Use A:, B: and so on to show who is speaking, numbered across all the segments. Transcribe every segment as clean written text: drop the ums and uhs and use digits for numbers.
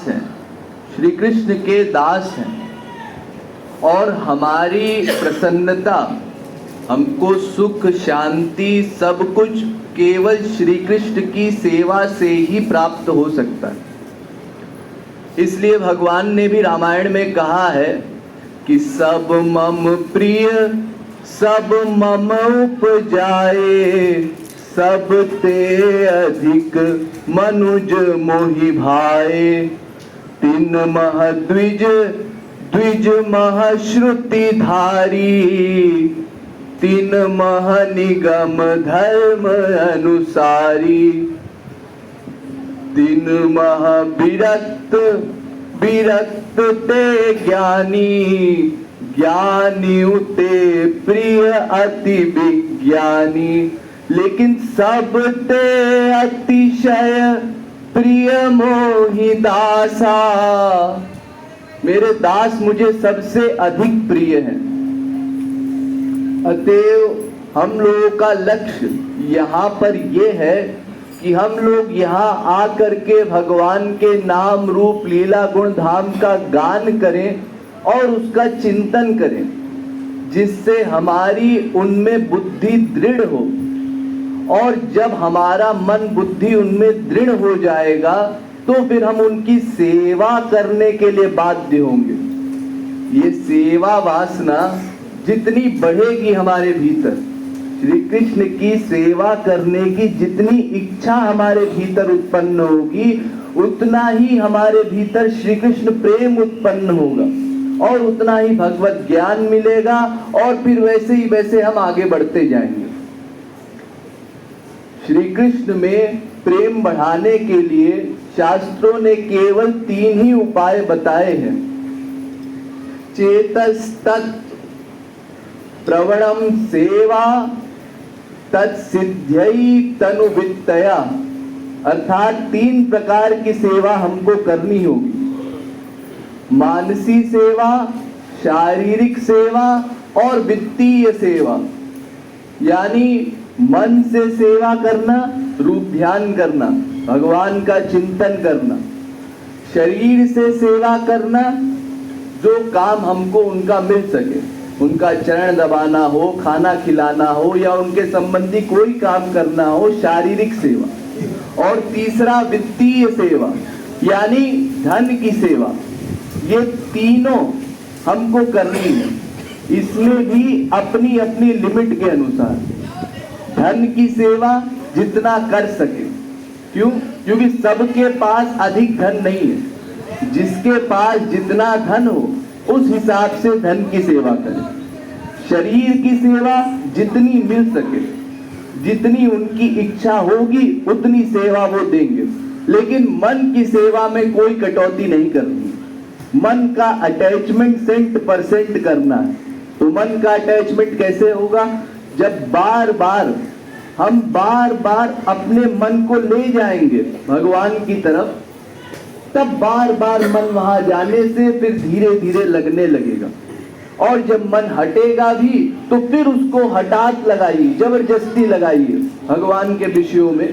A: दास हैं, श्री कृष्ण के दास हैं, और हमारी प्रसन्नता, हमको सुख शांति सब कुछ केवल श्री कृष्ण की सेवा से ही प्राप्त हो सकता है। इसलिए भगवान ने भी रामायण में कहा है कि सब मम प्रिय सब मम उपजाए, सब ते अधिक मनुज मोहि भाए, तीन मह द्विज द्विज मह श्रुति धारी, तीन मह निगम धर्म अनुसारी, तीन मह विरक्त विरक्त ते ज्ञानी, ज्ञानी उते प्रिय अति विज्ञानी, लेकिन सब ते अतिशय प्रिय मोहि दासा, मेरे दास मुझे सबसे अधिक प्रिय हैं। अतएव हम लोगों का लक्ष्य यहाँ पर यह है कि हम लोग यहाँ आकर के भगवान के नाम रूप लीला गुण धाम का गान करें और उसका चिंतन करें, जिससे हमारी उनमें बुद्धि दृढ़ हो। और जब हमारा मन बुद्धि उनमें दृढ़ हो जाएगा तो फिर हम उनकी सेवा करने के लिए बाध्य होंगे। ये सेवा वासना जितनी बढ़ेगी हमारे भीतर, श्री कृष्ण की सेवा करने की जितनी इच्छा हमारे भीतर उत्पन्न होगी, उतना ही हमारे भीतर श्री कृष्ण प्रेम उत्पन्न होगा और उतना ही भगवत ज्ञान मिलेगा, और फिर वैसे ही वैसे हम आगे बढ़ते जाएंगे। श्री कृष्ण में प्रेम बढ़ाने के लिए शास्त्रों ने केवल 3 ही उपाय बताए हैं। चेतस्तत् प्रवणम सेवा तत्सिद्ध्यै तनुवित्तया, अर्थात 3 प्रकार की सेवा हमको करनी होगी। मानसी सेवा, शारीरिक सेवा और वित्तीय सेवा। यानी मन से सेवा करना, रूप ध्यान करना, भगवान का चिंतन करना। शरीर से सेवा करना, जो काम हमको उनका मिल सके, उनका चरण दबाना हो, खाना खिलाना हो, या उनके संबंधी कोई काम करना हो, शारीरिक सेवा। और तीसरा वित्तीय सेवा, यानी धन की सेवा। ये तीनों हमको करनी है, इसमें भी अपनी अपनी लिमिट के अनुसार। धन की सेवा जितना कर सके, क्यों? क्योंकि सबके पास अधिक धन नहीं है। जिसके पास जितना धन हो उस हिसाब से धन की सेवा करें। शरीर की सेवा जितनी मिल सके, जितनी उनकी इच्छा होगी उतनी सेवा वो देंगे, लेकिन मन की सेवा में कोई कटौती नहीं करनी। मन का अटैचमेंट 100% करना है। तो मन का अटैचमेंट कैसे होगा? जब हम बार बार अपने मन को ले जाएंगे भगवान की तरफ, तब बार बार मन वहां जाने से फिर धीरे धीरे लगने लगेगा। और जब मन हटेगा भी तो फिर उसको हटात लगाइए, जबरदस्ती लगाइए भगवान के विषयों में।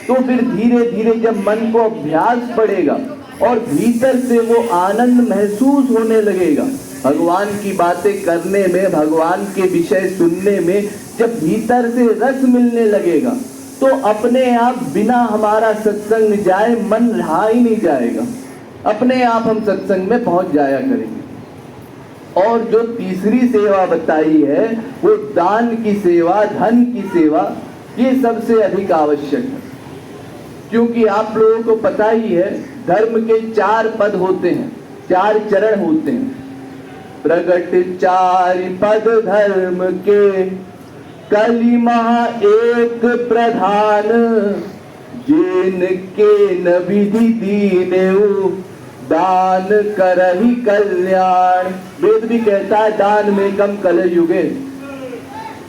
A: तो फिर धीरे धीरे जब मन को अभ्यास पड़ेगा और भीतर से वो आनंद महसूस होने लगेगा, भगवान की बातें करने में, भगवान के विषय सुनने में, जब भीतर से रस मिलने लगेगा तो अपने आप बिना हमारा सत्संग जाए मन रहा ही नहीं जाएगा, अपने आप हम सत्संग में पहुंच जाया करेंगे। और जो तीसरी सेवा बताई है वो दान की सेवा, धन की सेवा, ये सबसे अधिक आवश्यक है। क्योंकि आप लोगों को पता ही है धर्म के 4 पद होते हैं, 4 चरण होते हैं। प्रगट 4 पद धर्म के, कलि महा एक प्रधान, जिन के न विधि दीनेउ, दान करहि कल्याण। वेद भी कहता है दान में कम कलयुगे।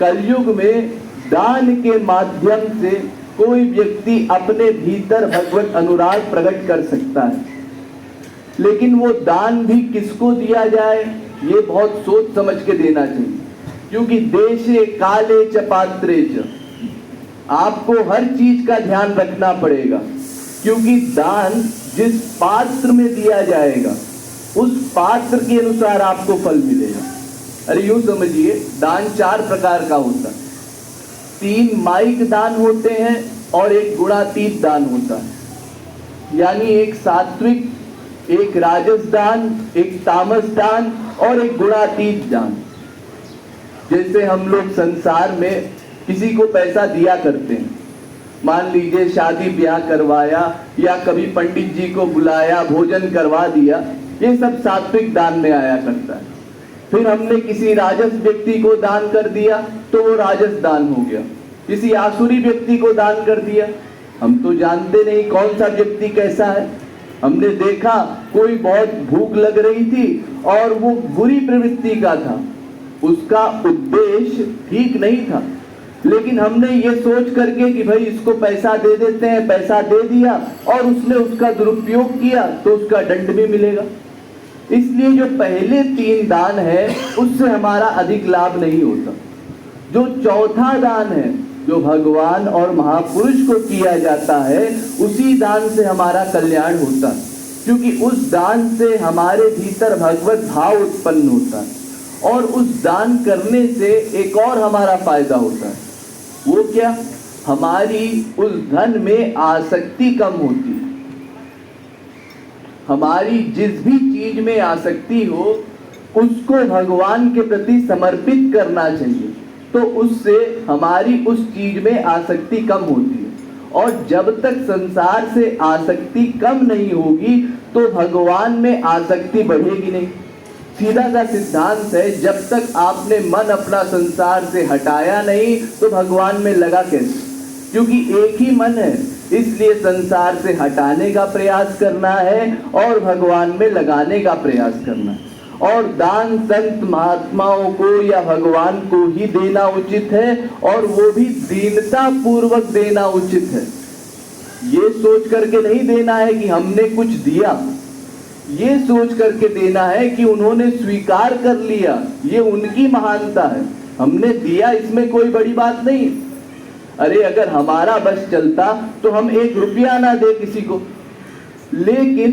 A: कलयुग में दान के माध्यम से कोई व्यक्ति अपने भीतर भगवत अनुराग प्रकट कर सकता है, लेकिन वो दान भी किसको दिया जाए ये बहुत सोच समझ के देना चाहिए। क्योंकि देशे काले च पात्रे च, आपको हर चीज का ध्यान रखना पड़ेगा। क्योंकि दान जिस पात्र में दिया जाएगा उस पात्र के अनुसार आपको फल मिलेगा। अरे यूं समझिए, दान 4 प्रकार का होता है। 3 माइक दान होते हैं और एक गुणातीत दान होता है। यानी एक सात्विक, एक राजस दान, एक तामस दान और एक गुणातीत दान। जैसे हम लोग संसार में किसी को पैसा दिया करते हैं, मान लीजिए शादी ब्याह करवाया या कभी पंडित जी को बुलाया, भोजन करवा दिया, ये सब सात्विक दान में आया करता है। फिर हमने किसी राजस व्यक्ति को दान कर दिया तो वो राजस दान हो गया। किसी आसुरी व्यक्ति को दान कर दिया, हम तो जानते नहीं कौन सा व्यक्ति कैसा है। हमने देखा कोई बहुत भूख लग रही थी और वो बुरी प्रवृत्ति का था, उसका उद्देश्य ठीक नहीं था, लेकिन हमने ये सोच करके कि भाई इसको पैसा दे देते हैं, पैसा दे दिया और उसने उसका दुरुपयोग किया तो उसका दंड भी मिलेगा। इसलिए जो पहले 3 दान है उससे हमारा अधिक लाभ नहीं होता। जो चौथा दान है, जो भगवान और महापुरुष को किया जाता है, उसी दान से हमारा कल्याण होता है, क्योंकि उस दान से हमारे भीतर भगवत भाव उत्पन्न होता है और उस दान करने से एक और हमारा फायदा होता है। वो क्या? हमारी उस धन में आसक्ति कम होती है। हमारी जिस भी चीज में आसक्ति हो उसको भगवान के प्रति समर्पित करना चाहिए, तो उससे हमारी उस चीज में आसक्ति कम होती है। और जब तक संसार से आसक्ति कम नहीं होगी तो भगवान में आसक्ति बढ़ेगी नहीं। सीधा सा सिद्धांत है, जब तक आपने मन अपना संसार से हटाया नहीं तो भगवान में लगा कैसे? क्योंकि एक ही मन है, इसलिए संसार से हटाने का प्रयास करना है और भगवान में लगाने का प्रयास करना है। और दान संत महात्माओं को या भगवान को ही देना उचित है, और वो भी दीनता पूर्वक देना उचित है। ये सोच करके नहीं देना है कि हमने कुछ दिया, ये सोच करके देना है कि उन्होंने स्वीकार कर लिया, ये उनकी महानता है, हमने दिया, इसमें कोई बड़ी बात नहीं। अरे अगर हमारा बस चलता तो हम 1 रुपया ना दे किसी को, लेकिन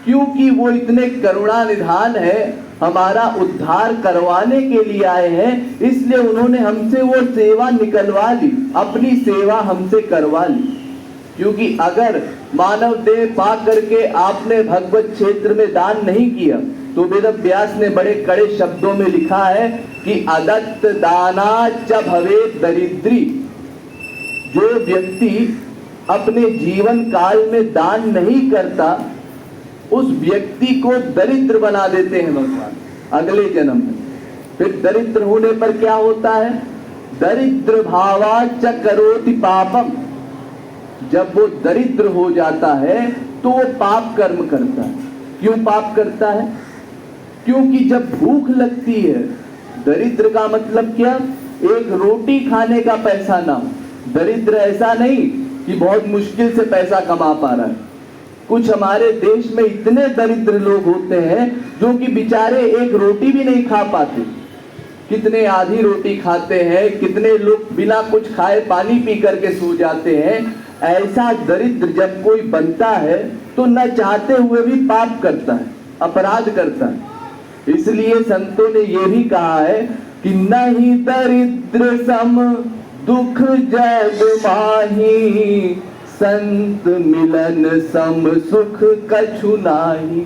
A: क्योंकि वो इतने करुणा निधान है, हमारा उद्धार करवाने के लिए आए हैं, इसलिए उन्होंने हमसे वो सेवा निकलवा ली, अपनी सेवा हमसे करवा ली। क्योंकि अगर मानव देह पा करके आपने भगवत क्षेत्र में दान नहीं किया तो वेद व्यास ने बड़े कड़े शब्दों में लिखा है कि अदत्त दाना च भवेत् दरिद्री। जो व्यक्ति अपने जीवन काल में दान नहीं करता उस व्यक्ति को दरिद्र बना देते हैं भगवान अगले जन्म में। फिर दरिद्र होने पर क्या होता है? दरिद्र भावाच्च करोति पापम। जब वो दरिद्र हो जाता है तो वो पाप कर्म करता है। क्यों पाप करता है? क्योंकि जब भूख लगती है, दरिद्र का मतलब क्या? एक रोटी खाने का पैसा ना हो। दरिद्र ऐसा नहीं कि बहुत मुश्किल से पैसा कमा पा रहा है। कुछ हमारे देश में इतने दरिद्र लोग होते हैं जो कि बेचारे एक रोटी भी नहीं खा पाते। कितने आधी रोटी खाते हैं, कितने लोग बिना कुछ खाए पानी पी करके सो जाते हैं। ऐसा दरिद्र जब कोई बनता है तो न चाहते हुए भी पाप करता है, अपराध करता है। इसलिए संतों ने ये भी कहा है कि नहीं दरिद्र सम दुख जग माही, संत मिलन सम सुख कछु नाही।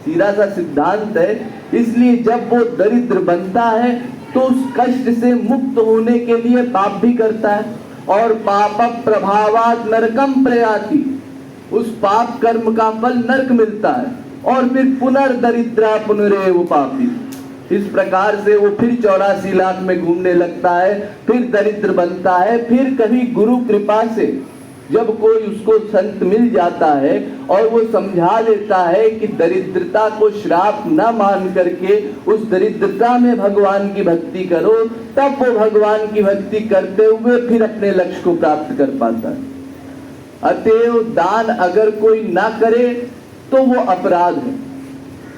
A: सीधा सा सिद्धांत है। इसलिए जब वो दरिद्र बनता है तो उस कष्ट से मुक्त होने के लिए पाप भी करता है, और पाप प्रभावात् नरकम प्रयाति। उस पाप कर्म का फल नरक मिलता है, और फिर पुनर्दरिद्रा पुनरेव पापी। इस प्रकार से वो फिर 84 लाख में घूमने लगता है, फिर दरिद्र बनता है। फिर कभी गुरु कृपा से जब कोई उसको संत मिल जाता है और वो समझा देता है कि दरिद्रता को श्राप न मान करके उस दरिद्रता में भगवान की भक्ति करो, तब वो भगवान की भक्ति करते हुए फिर अपने लक्ष्य को प्राप्त कर पाता है। अतएव दान अगर कोई ना करे तो वो अपराध है।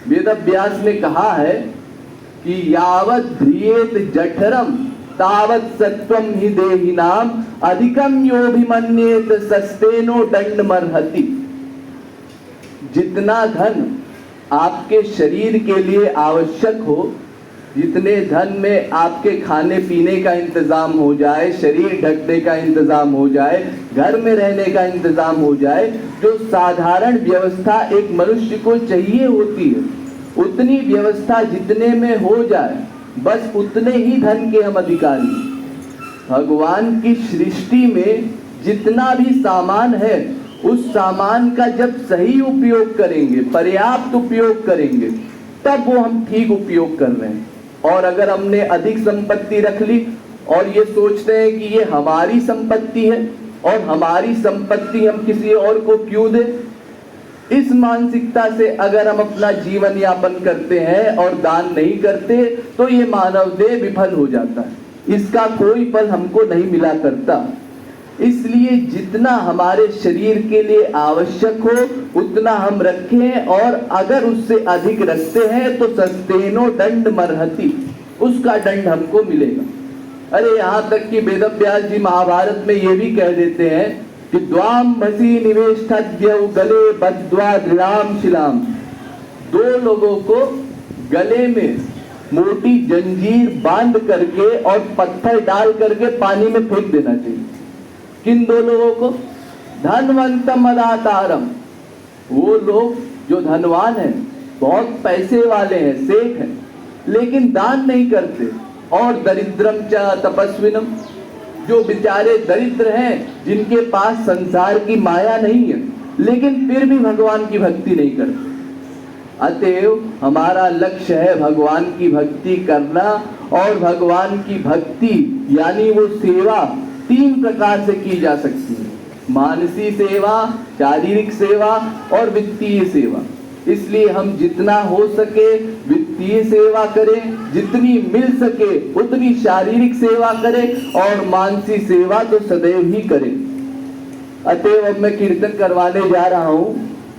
A: वेद व्यास ने कहा है कि यावत् ध्रियेत जठरम तावत् सत्वम हि देहिनाम, अधिकम योभिमन्येत सस्तेनो दंडमर्हति। जितना धन आपके शरीर के लिए आवश्यक हो, जितने धन में आपके खाने पीने का इंतजाम हो जाए, शरीर ढकने का इंतजाम हो जाए, घर में रहने का इंतजाम हो जाए, जो साधारण व्यवस्था एक मनुष्य को चाहिए होती है, उतनी व्यवस्था जितने में हो जाए, बस उतने ही धन के हम अधिकारी। भगवान की सृष्टि में जितना भी सामान है, उस सामान का जब सही उपयोग करेंगे, पर्याप्त उपयोग करेंगे, तब वो हम ठीक उपयोग कर रहे हैं। और अगर हमने अधिक संपत्ति रख ली और ये सोचते हैं कि ये हमारी संपत्ति है और हमारी संपत्ति हम किसी और को क्यों दें, इस मानसिकता से अगर हम अपना जीवन यापन करते हैं और दान नहीं करते, तो ये मानव देह विफल हो जाता है, इसका कोई फल हमको नहीं मिला करता। इसलिए जितना हमारे शरीर के लिए आवश्यक हो उतना हम रखें, और अगर उससे अधिक रखते हैं तो सस्तेनो दंड मरहति, उसका दंड हमको मिलेगा। अरे यहाँ तक कि वेदव्यास जी महाभारत में ये भी कह देते हैं कि द्वाम भसी निवेष्टद्यौ गले बद्ध्वा दृढ़ाम शिलाम, दो लोगों को गले में मोटी जंजीर बांध करके और पत्थर डाल करके पानी में फेंक देना चाहिए। किन दो लोगों को? धनवंतम अदातारम, वो लोग जो धनवान हैं, बहुत पैसे वाले हैं, सेठ हैं, लेकिन दान नहीं करते। और दरिद्रम च तपस्विनम, जो बेचारे दरिद्र हैं, जिनके पास संसार की माया नहीं है, लेकिन फिर भी भगवान की भक्ति नहीं करते। अतएव हमारा लक्ष्य है भगवान की भक्ति करना, और भगवान की भक्ति यानी वो सेवा 3 प्रकार से की जा सकती है: मानसी सेवा, शारीरिक सेवा और वित्तीय सेवा। इसलिए हम जितना हो सके वित्तीय सेवा करें, जितनी मिल सके उतनी शारीरिक सेवा करें, और मानसी सेवा तो सदैव ही करें। अतएव अब मैं कीर्तन करवाने जा रहा हूं।